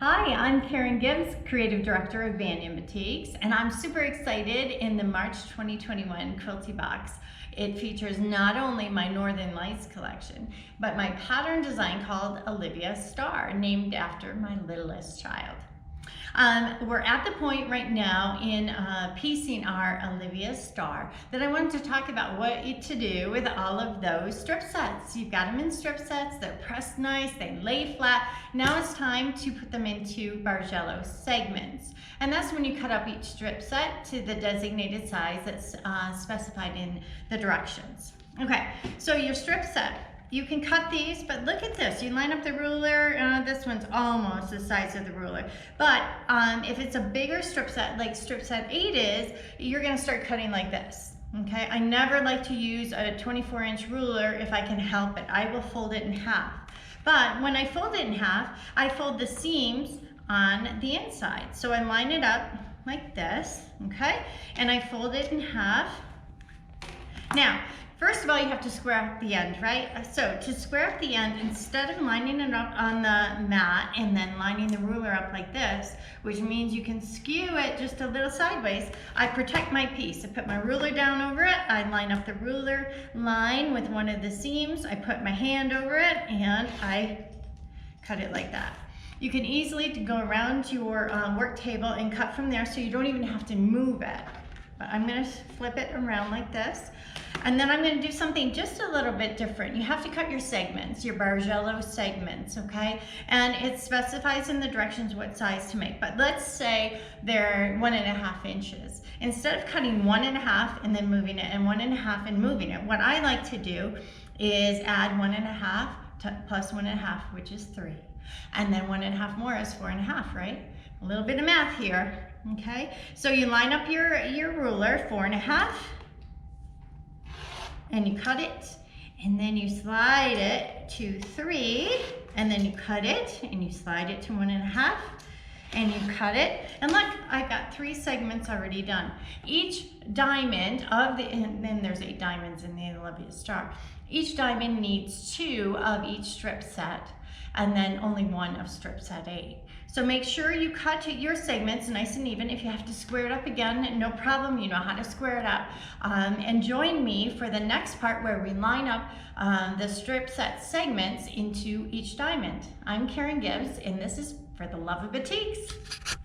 Hi, I'm Karen Gibbs, Creative Director of Banyan Batiks, and I'm super excited in the March 2021 Quilty Box. It features not only my Northern Lights collection, but my pattern design called Olivia Star, named after my littlest child. We're at the point right now in piecing our Olivia Star that I wanted to talk about what to do with all of those strip sets. You've got them in strip sets, they're pressed nice, they lay flat. Now it's time to put them into Bargello segments. And that's when you cut up each strip set to the designated size that's specified in the directions. Okay, so your strip set. You can cut these, but look at this. You line up the ruler, this one's almost the size of the ruler. But if it's a bigger strip set, like strip set 8 is, you're gonna start cutting like this, okay? I never like to use a 24-inch ruler if I can help it. I will fold it in half. But when I fold it in half, I fold the seams on the inside. So I line it up like this, okay? And I fold it in half. Now, first of all, you have to square up the end, right? So to square up the end, instead of lining it up on the mat and then lining the ruler up like this, which means you can skew it just a little sideways, I protect my piece. I put my ruler down over it, I line up the ruler line with one of the seams, I put my hand over it, and I cut it like that. You can easily go around your work table and cut from there, so you don't even have to move it. But I'm gonna flip it around like this. And then I'm gonna do something just a little bit different. You have to cut your segments, your Bargello segments, okay? And it specifies in the directions what size to make. But let's say they're 1.5 inches. Instead of cutting 1.5 and then moving it and 1.5 and moving it, what I like to do is add 1.5 plus 1.5, which is 3. And then 1.5 more is 4.5, right? A little bit of math here, okay? So you line up your ruler, 4.5, and you cut it, and then you slide it to 3, and then you cut it, and you slide it to 1.5, and you cut it, and look, I got 3 segments already done. Each diamond of the, and then there's 8 diamonds in the Olivia Star. Each diamond needs 2 of each strip set, and then only 1 of strip set 8. So make sure you cut your segments nice and even. If you have to square it up again, no problem, you know how to square it up. And join me for the next part where we line up the strip set segments into each diamond. I'm Karen Gibbs, and this is For the Love of Batiks.